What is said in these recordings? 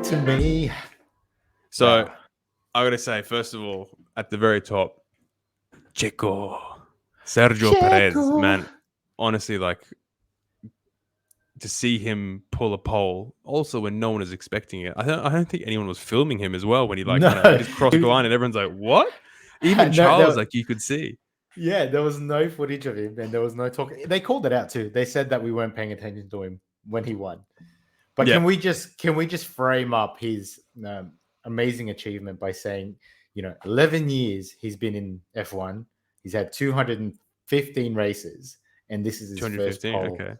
to me. So I gotta say, first of all, at the very top, Sergio Perez, man. Honestly, like to see him pull a pole, also when no one is expecting it. I don't think anyone was filming him as well when he like he just crossed the line and everyone's like, "What?" Even Charles, like you could see. Yeah, there was no footage of him, and there was no talk. They called it out too. They said that we weren't paying attention to him when he won. But can we just frame up his amazing achievement by saying, 11 years he's been in F1. He's had 215 races, and this is his first pole. Okay.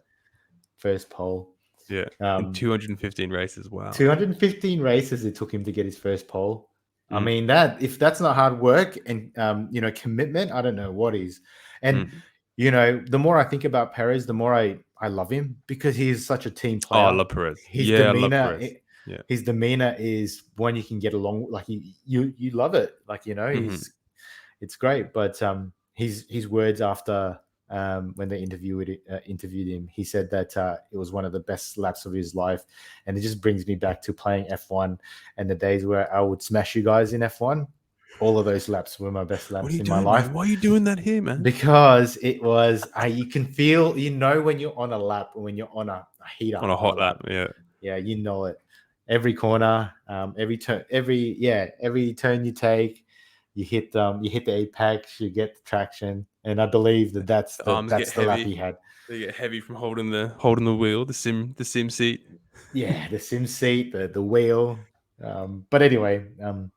First pole. Yeah. In 215 races. Wow. 215 races it took him to get his first pole. I mean, if that's not hard work and commitment, I don't know what is. And the more I think about Perez, the more I love him because he is such a team player. Oh, I love Perez. I love Perez. His demeanor is one you can get along. Like you love it. Like it's great. But his words after when they interviewed him, he said that it was one of the best laps of his life, and it just brings me back to playing F1 and the days where I would smash you guys in F1. All of those laps were my best laps in my life. Man? Why are you doing that here, man? Because it was you can feel, when you're on a lap or when you're on a heat up, on a hot lap, yeah, you know it. Every corner, every turn, every turn you take, you hit the apex, you get the traction, and I believe that's the lap he had. They get heavy from holding the wheel, the sim seat. Yeah, the sim seat, the wheel. But anyway, and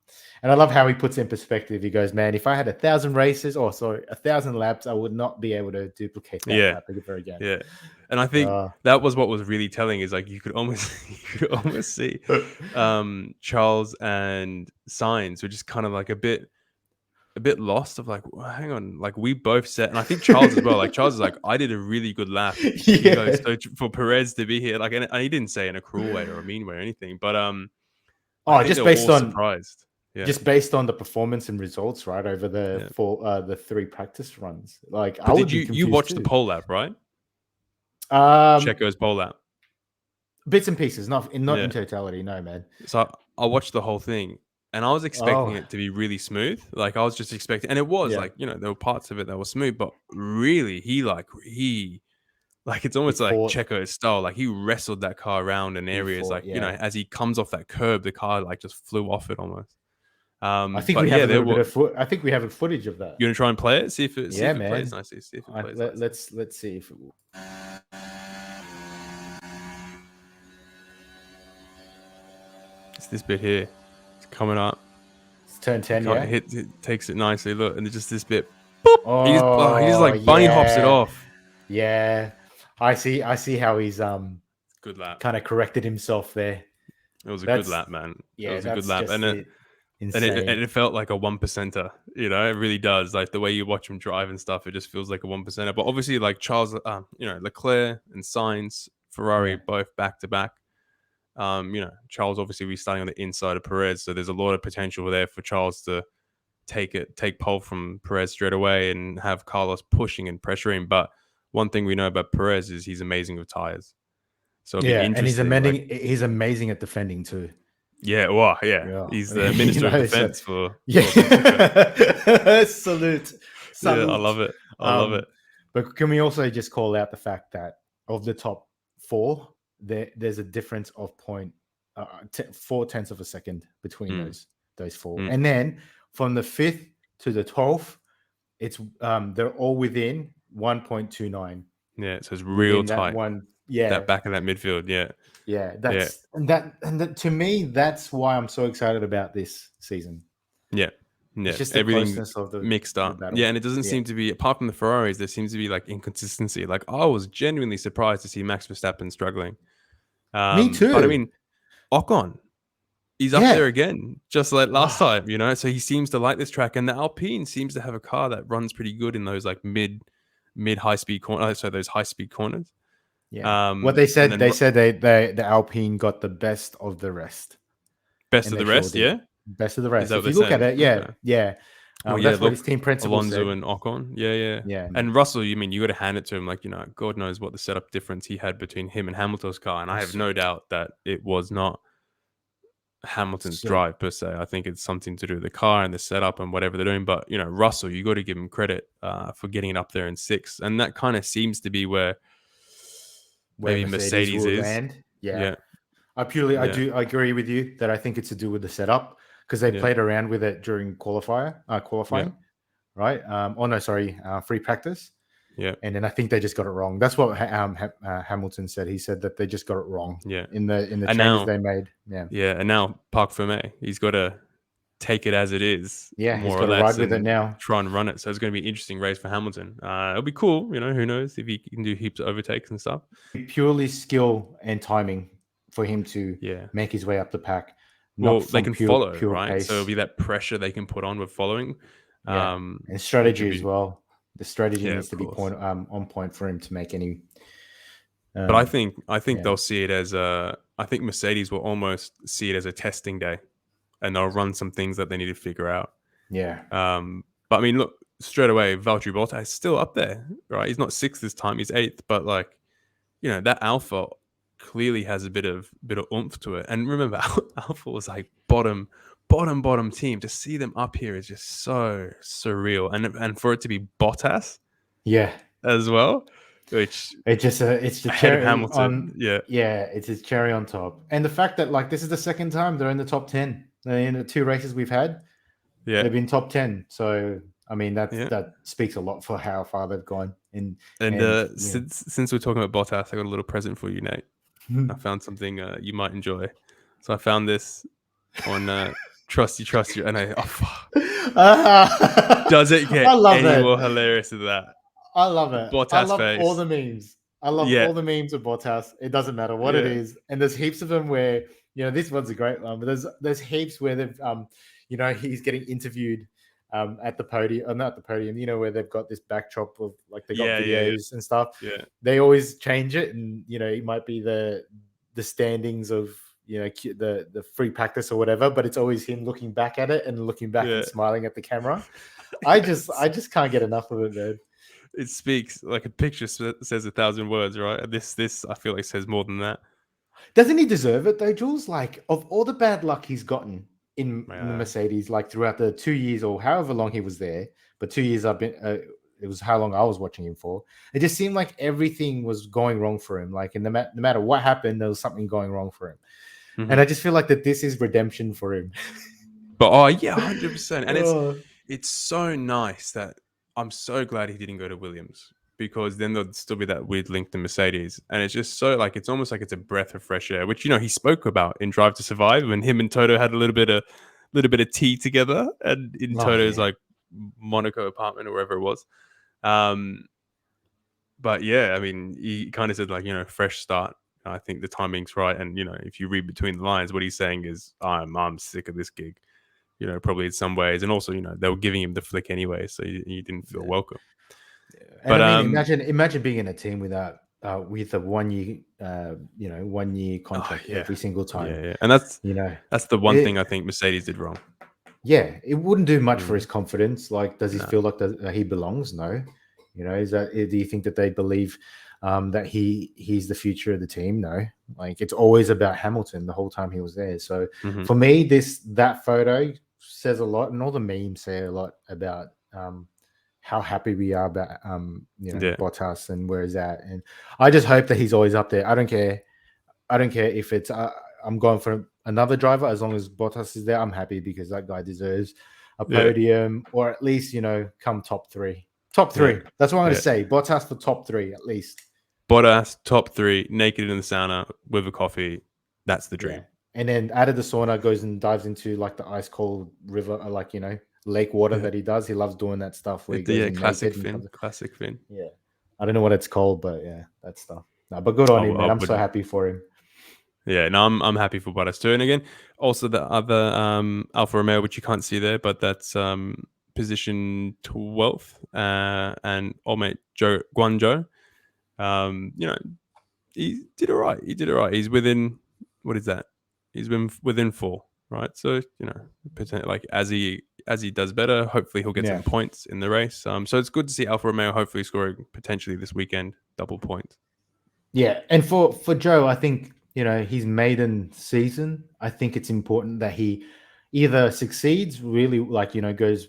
I love how he puts it in perspective. He goes, "Man, if I had 1,000 races, 1,000 laps, I would not be able to duplicate that lap ever again." Yeah, and I think that was what was really telling. Is like you could almost see Charles and Sainz were just kind of like a bit lost of like, well, hang on, like we both said, and I think Charles as well. Like Charles is like, I did a really good lap. He goes, so for Perez to be here, like, and he didn't say in a cruel way or a mean way or anything, but just based on surprised. Yeah. Just based on the performance and results, right, over the 3 practice runs. Like, but did you watch the pole lap, right? Checo's pole lap, bits and pieces, not in totality, no, man. So I watched the whole thing. And I was expecting it to be really smooth. Like I was just expecting, and it was like, there were parts of it that were smooth, but really he it's almost like Checo's style. Like he wrestled that car around in areas as he comes off that curb, the car like just flew off it almost. I think we have I think we have a footage of that. You want to try and play it? See if it plays nicely. See if it plays let's see if it will. It's this bit here. Coming up, it's turn 10. It takes it nicely. Look, and it's just this bit. Boop, he just like bunny hops it off. Yeah, I see how he's good lap. Kind of corrected himself there. It was a good lap, man. Yeah, it was a good lap, and it felt like a 1%er. It really does. Like the way you watch him drive and stuff, it just feels like a 1%er. But obviously, like Charles, Leclerc and Sainz, Ferrari, both back to back. Charles obviously restarting on the inside of Perez, so there's a lot of potential there for Charles to take pole from Perez straight away and have Carlos pushing and pressuring. But one thing we know about Perez is he's amazing with tires. So and he's amazing at defending too. Yeah, well, he's the minister of defense for salute. Yeah, I love it. I love it. But can we also just call out the fact that of the top 4? There's a difference of 0.4 of a second between those 4, and then from the 5th to the 12th, it's they're all within 1.29. Yeah, so it's real tight. That back of that midfield. And to me, that's why I'm so excited about this season. It's just everything of the mixed up. And it doesn't seem to be, apart from the Ferraris, there seems to be like inconsistency. Like I was genuinely surprised to see Max Verstappen struggling. Me too. But I mean, Ocon, he's up there again, just like last time, So he seems to like this track, and the Alpine seems to have a car that runs pretty good in those like mid high speed corners. So those high speed corners. Yeah. What they said, the Alpine got the best of the rest. Best of the rest, Best of the rest. If you look at it, that's what his team principal Alonso said. And Ocon. Yeah. And Russell, you got to hand it to him. Like, God knows what the setup difference he had between him and Hamilton's car. And I have no doubt that it was not Hamilton's drive per se. I think it's something to do with the car and the setup and whatever they're doing. But Russell, you got to give him credit for getting it up there in 6th, and that kind of seems to be where maybe Mercedes will is. land. Yeah. I agree with you that I think it's to do with the setup because they played around with it during qualifying, right? Free practice. Yeah. And then I think they just got it wrong. That's what Hamilton said. He said that they just got it wrong. Yeah. In the changes they made. Yeah. Yeah. And now Park Ferme, he's got to take it as it is. Yeah. More he's got or to less ride with it now. Try and run it. So it's going to be an interesting race for Hamilton. It'll be cool. Who knows if he can do heaps of overtakes and stuff. Purely skill and timing for him to make his way up the pack. Well, they can follow, right? Pace. So it'll be that pressure they can put on with following. Yeah. And strategy as well. The strategy needs to be on point for him to make any. But I think they'll see it as I think Mercedes will almost see it as a testing day, and they'll run some things that they need to figure out. Yeah. But I mean, look, straight away, Valtteri Bottas is still up there, right? He's not 6th this time; he's 8th. But that Alpha clearly has a bit of oomph to it. And remember, Alpha was like bottom team. To see them up here is just so surreal, and for it to be Bottas, as well, which it's the cherry Hamilton, it's his cherry on top. And the fact that this is the second time they're in the top 10 in the 2 races we've had. They've been top 10. So I mean that speaks a lot for how far they've gone. Since we're talking about Bottas, I got a little present for you, Nate. I found something you might enjoy. So I found this on Trust You, and does it get any more hilarious than that? I love it. Bottas I love face. all the memes. I love all the memes of Bottas. It doesn't matter what it is, and there's heaps of them where this one's a great one, but there's heaps where they've he's getting interviewed at the podium, not at the podium, where they've got this backdrop of they got videos and stuff. Yeah, they always change it, and it might be the standings of the free practice or whatever, but it's always him looking back at it and looking back and smiling at the camera. I just can't get enough of it, man. It speaks like a picture says 1,000 words, right? This I feel like says more than that. Doesn't he deserve it though, Jules? Of all the bad luck he's gotten in the Mercedes, throughout the 2 years or however long he was there, but 2 years I've been. It was how long I was watching him for. It just seemed like everything was going wrong for him. And no matter what happened, there was something going wrong for him. Mm-hmm. And I just feel like that this is redemption for him. But 100%. And it's so nice that I'm so glad he didn't go to Williams, because then there'll still be that weird link to Mercedes. And it's just so it's almost like it's a breath of fresh air, which, he spoke about in Drive to Survive when him and Toto had a little bit of tea together and in Toto's Monaco apartment or wherever it was. But I mean, he kind of said fresh start. I think the timing's right. And, if you read between the lines, what he's saying is I'm sick of this gig, probably in some ways. And also, they were giving him the flick anyway, so he didn't feel welcome. Yeah. But I mean, imagine being in a team without with a 1 year, 1 year contract every single time. Yeah. And that's the one thing I think Mercedes did wrong. Yeah, it wouldn't do much for his confidence. Does he feel like he belongs? No. Do you think that they believe that he's the future of the team? No. It's always about Hamilton the whole time he was there. So for me, that photo says a lot, and all the memes say a lot about how happy we are about Bottas and where he's at. And I just hope that he's always up there. I don't care if it's I'm going for another driver. As long as Bottas is there, I'm happy, because that guy deserves a podium or at least, come top 3. Top 3. Yeah. That's what I'm going to say. Bottas for top 3 at least. Bottas, top 3, naked in the sauna with a coffee. That's the dream. Yeah. And then out of the sauna, goes and dives into the ice cold river, lake water that he does. He loves doing that stuff. Where he goes classic Finn. Yeah. I don't know what it's called, but that stuff. No, but good on him, man. I'm so happy for him. Yeah, no, I'm happy for Bottas too. And again, also the other Alfa Romeo, which you can't see there, but that's position 12th, and old mate Guanzhou. He did all right. He's within, what is that? He's been within 4, right? So as he does better, hopefully he'll get some points in the race. So it's good to see Alfa Romeo hopefully scoring potentially this weekend double points. Yeah, and for Joe, I think his maiden season, I think it's important that he either succeeds really, goes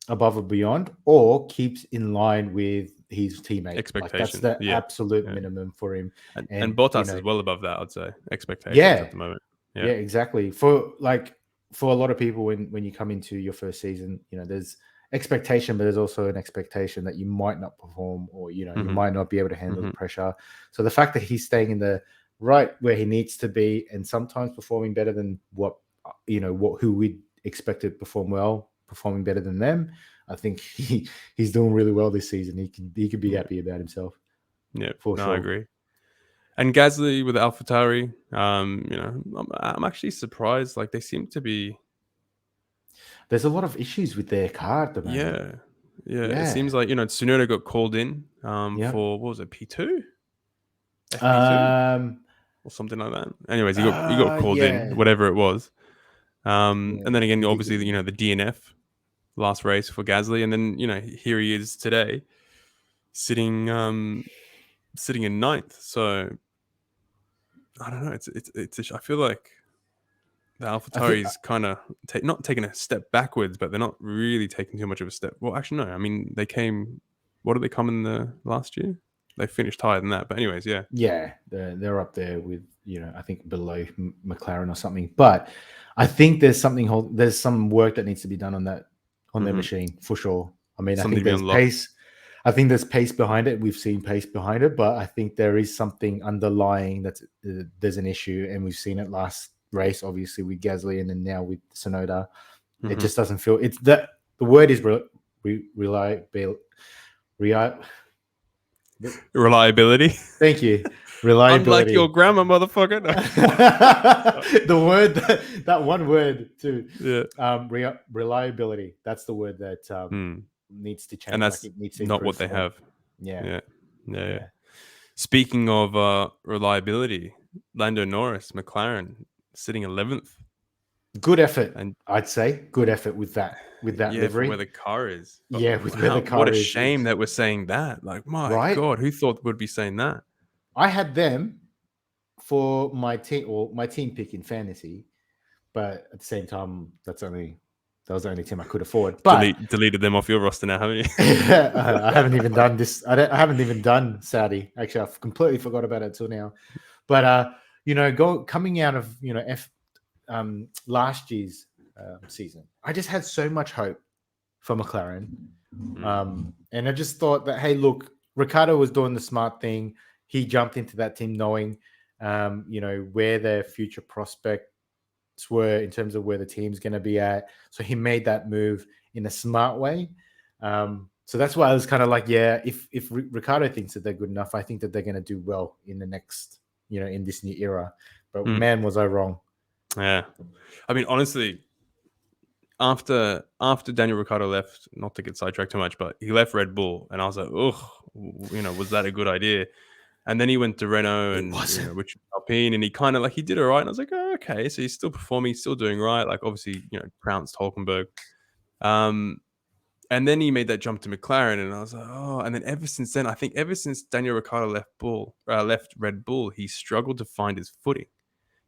above and beyond, or keeps in line with his teammate. Like that's Expectation. the Yeah. absolute minimum for him. And Bottas is well above that, I'd say. Expectations at the moment. Yeah, exactly. For a lot of people, when you come into your first season, there's expectation, but there's also an expectation that you might not perform, or you might not be able to handle the pressure. So the fact that he's staying in the right where he needs to be, and sometimes performing better than who we'd expect to perform well, performing better than them, I think he's doing really well this season. He could be happy about himself. Yeah, for sure. I agree. And Gasly with AlphaTauri, I'm actually surprised. Like they seem to be. There's a lot of issues with their car at the moment. Yeah. It seems like Tsunoda got called in for what was it, P2, FP2, or something like that. Anyways, he got called in, whatever it was. And then again, obviously, the DNF last race for Gasly, and then here he is today, sitting in ninth. So I don't know. It's I feel like the AlphaTauri's kind of not taking a step backwards, but they're not really taking too much of a step. Well, actually, no. I mean, they came. What did they come in the last year? They finished higher than that. But anyways, yeah. Yeah, they're up there with I think below McLaren or something. But I think there's some work that needs to be done on that their machine for sure. I mean, I think there's pace. I think there's pace behind it. We've seen pace behind it, but I think there is something underlying that there's an issue, and we've seen it last race, obviously with Gasly, and then now with Tsunoda. It just doesn't feel. It's the word is reliability. Thank you. Reliability. Unlike your grammar, motherfucker. The word that one word too. Yeah. Reliability. That's the word that needs to change. And that's not what they have. Yeah. Speaking of reliability, Lando Norris, McLaren, sitting 11th. Good effort, and I'd say good effort with that livery. Where the car is. But where the car is. What a shame that we're saying that. Like, my God, who thought would be saying that? I had them for my team, or my team pick in fantasy, but at the same time, that was the only team I could afford. But deleted them off your roster now, haven't you? I haven't even done this. I haven't even done Saudi. Actually, I've completely forgot about it till now. But coming out of last year's season, I just had so much hope for McLaren, and I just thought that, hey, look, Ricciardo was doing the smart thing. He jumped into that team knowing, where their future prospects were in terms of where the team's going to be at. So he made that move in a smart way. So that's why I was kind of like, if Ricciardo thinks that they're good enough, I think that they're going to do well in the next, in this new era. But man, was I wrong. Yeah. I mean, honestly, after Daniel Ricciardo left, not to get sidetracked too much, but he left Red Bull, and I was like, was that a good idea? And then he went to Renault and which Alpine, and he kind of he did all right. And I was like, oh, okay, so he's still performing, he's still doing right. Like obviously, trounced Hulkenberg. And then he made that jump to McLaren, and I was like, oh. And then ever since then, I think ever since Daniel Ricciardo left Red Bull, he struggled to find his footing.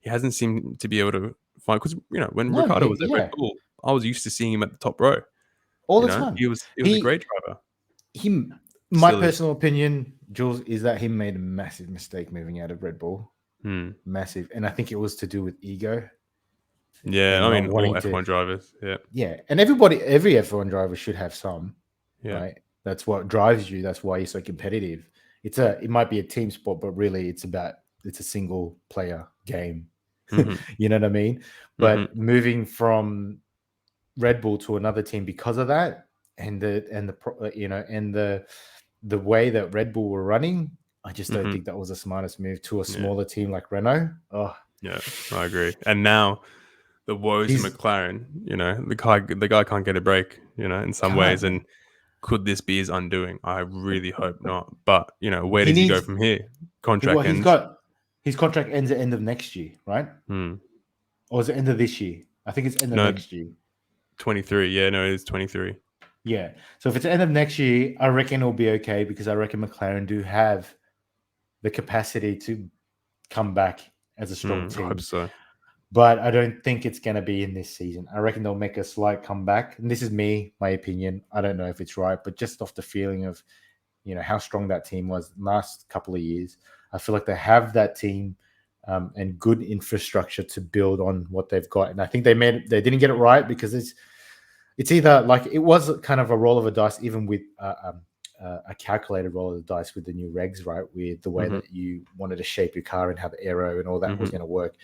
He hasn't seemed to be able to find, because when Ricciardo was at Red Bull, I was used to seeing him at the top row all the time. He was a great driver. My personal opinion, Jules, is that he made a massive mistake moving out of Red Bull. Massive. And I think it was to do with ego. Yeah, I mean, all F1 drivers. Yeah. And every F1 driver should have some. Yeah. Right? That's what drives you. That's why you're so competitive. It might be a team sport, but really it's a single player game. You know what I mean? But moving from Red Bull to another team because of that, and the way that Red Bull were running, I just don't think that was the smartest move to a smaller team like Renault. Oh, yeah, I agree. And now the woes of McLaren, the guy can't get a break, in some ways. And could this be his undoing? I really hope not. But where does he go from here? Contract ends. His contract ends at the end of next year, right? Or is it end of this year? I think it's end of next year. 23. Yeah, no, it is 23. Yeah. So if it's the end of next year, I reckon it'll be okay, because I reckon McLaren do have the capacity to come back as a strong I team. hope so. But I don't think it's going to be in this season. I reckon they'll make a slight comeback. And this is my opinion. I don't know if it's right, but just off the feeling of, how strong that team was last couple of years, I feel like they have that team and good infrastructure to build on what they've got. And I think they didn't get it right because it's either like it was kind of a roll of a dice, even with a calculated roll of the dice with the new regs, right? With the way that you wanted to shape your car and how the aero and all that was going to work.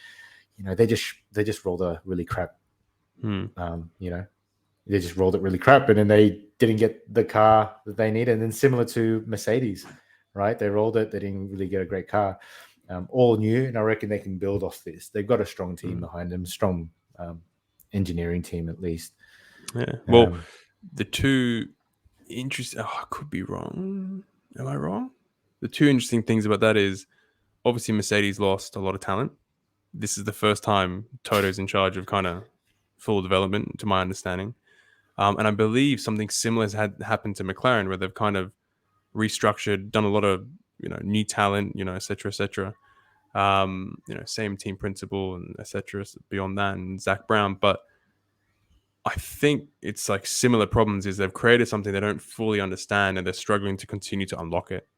They just rolled a really crap. They just rolled it really crap, and then they didn't get the car that they needed. And then similar to Mercedes, right? They rolled it, they didn't really get a great car. All new, and I reckon they can build off this. They've got a strong team behind them, strong engineering team at least. Yeah. Well, the two interesting. I could be wrong. Am I wrong? The two interesting things about that is obviously Mercedes lost a lot of talent. This is the first time Toto's in charge of kind of full development, to my understanding. And I believe something similar has happened to McLaren, where they've kind of restructured, done a lot of new talent, et cetera, et cetera. Same team principal and et cetera. Beyond that, and Zach Brown, but I think it's like similar problems. Is they've created something they don't fully understand, and they're struggling to continue to unlock it.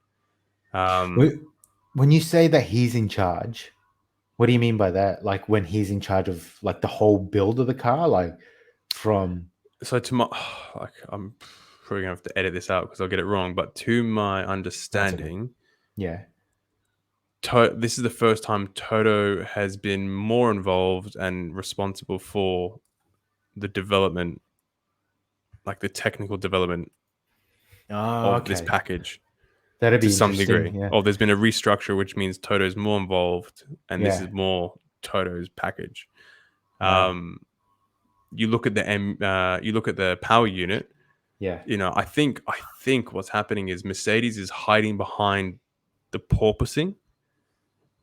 When you say that he's in charge, what do you mean by that? Like when he's in charge of like the whole build of the car, like from. So to my, I'm probably gonna have to edit this out because I'll get it wrong. But to my understanding, yeah, this is the first time Toto has been more involved and responsible for the development, like the technical development of this package. That'd be to some degree. Yeah. Oh, there's been a restructure, which means Toto's more involved, and this is more Toto's package. Right. You look at the power unit. Yeah. I think what's happening is Mercedes is hiding behind the porpoising,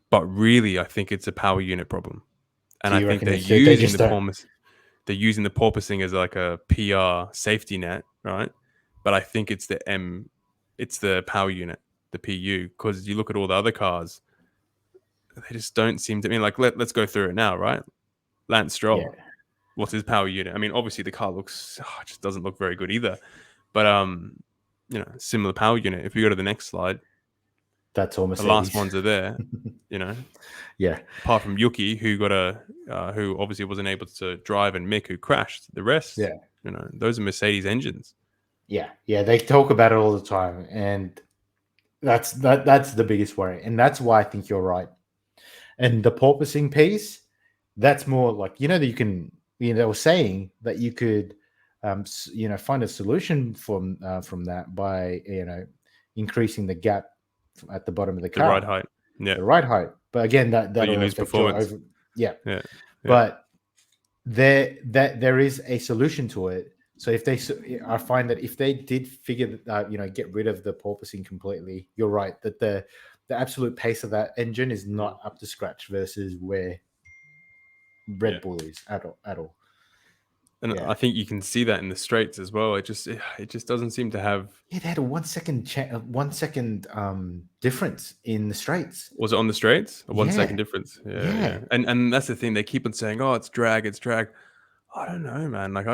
but really I think it's a power unit problem, and I think they're using the porpoising as like a PR safety net, right? But I think it's the power unit, the PU, because you look at all the other cars, they just don't seem to. I mean, like let's go through it now, right? Lance Stroll, what's his power unit? I mean, obviously the car just doesn't look very good either, but similar power unit. If we go to the next slide, that's all Mercedes. The last ones are there, Yeah. Apart from Yuki, who who obviously wasn't able to drive, and Mick, who crashed. The rest, those are Mercedes engines. Yeah, they talk about it all the time, and that's the biggest worry, and that's why I think you're right. And the porpoising piece, that's more like that you can. They were saying that you could, find a solution from that by increasing the gap at the bottom of the car, the ride height. Yeah, the ride height. But again, that you lose performance. Yeah. But there is a solution to it. So I find that if they did figure that get rid of the porpoising completely, you're right that the absolute pace of that engine is not up to scratch versus where Red Bull is at all. And I think you can see that in the straights as well. It just doesn't seem to have. Yeah, they had a 1 second difference in the straights. Was it on the straights? A 1 second difference. Yeah. And that's the thing. They keep on saying, "Oh, it's drag. I don't know, man. Like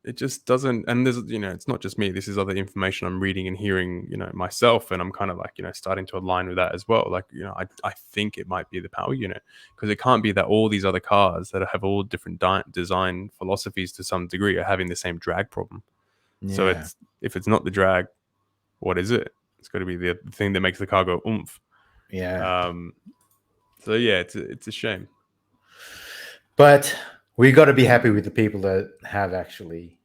it just doesn't. And there's, it's not just me. This is other information I'm reading and hearing, myself. And I'm kind of like, starting to align with that as well. Like, I think it might be the power unit, because it can't be that all these other cars that have all different design philosophies to some degree are having the same drag problem. Yeah. So if it's not the drag, what is it? It's got to be the thing that makes the car go oomph. Yeah. So yeah, it's a shame. But we got to be happy with the people that have actually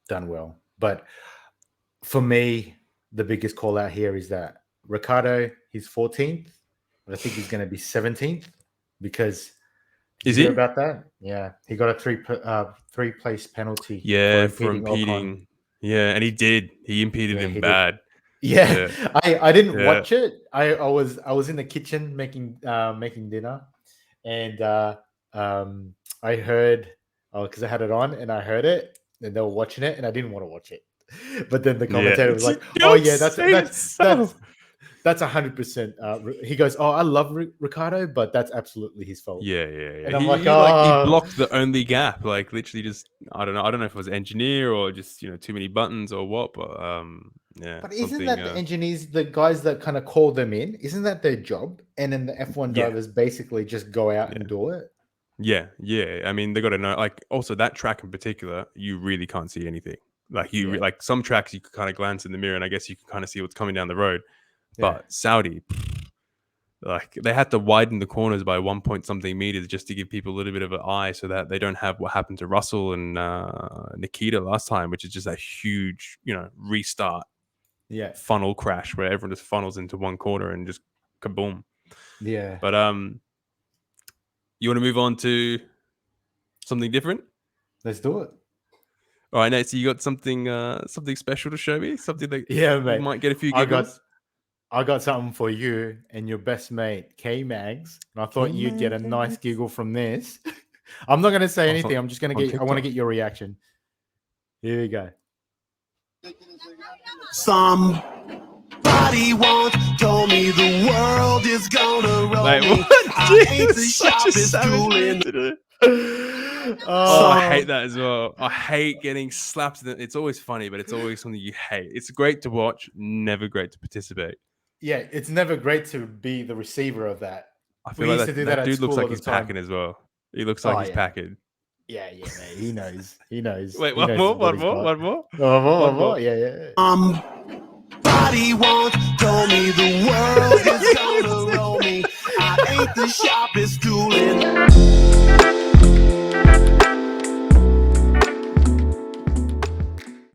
done well. But for me, the biggest call out here is that Ricciardo, he's 14th, but I think he's going to be 17th because. Is he about that? Yeah, he got a three place penalty. Yeah, for impeding. Yeah, and he did. He impeded him bad. Yeah. I didn't watch it. I was in the kitchen making dinner, and I heard, because I had it on and I heard it, and they were watching it, and I didn't want to watch it. But then the commentator was like, "Oh yeah, that's That's 100%. He goes, "Oh, I love Ricardo, but that's absolutely his fault." Yeah. And I'm He, like, he blocked the only gap. Like literally, just I don't know if it was engineer or just too many buttons or what. But yeah. But isn't that the engineers, the guys that kind of call them in? Isn't that their job? And then the F1 drivers basically just go out and do it. Yeah. I mean, they got to know. Like also that track in particular, you really can't see anything. Like like some tracks you could kind of glance in the mirror and I guess you can kind of see what's coming down the road. But Saudi, like they had to widen the corners by 1 point something meters just to give people a little bit of an eye so that they don't have what happened to Russell and Nikita last time, which is just a huge, restart funnel crash where everyone just funnels into one corner and just kaboom. Yeah. But you want to move on to something different? Let's do it. All right, Nate, so you got something special to show me? Something that mate. might get a few giggles? I got something for you and your best mate, K-Mags. And I thought you'd get a nice giggle from this. I'm not going to say anything. I'm just going to I want to get your reaction. Here we go. Somebody once told me the world is gonna roll me. I ain't the sharpest tool in the... I hate that as well. I hate getting slapped. It's always funny, but it's always something you hate. It's great to watch, never great to participate. Yeah, it's never great to be the receiver of that. I feel like that dude looks like he's packing as well. He looks like he's packing. Yeah, mate. He knows. Wait, one more. Yeah. Somebody once told me the world is gonna roll me. I ain't the sharpest tool in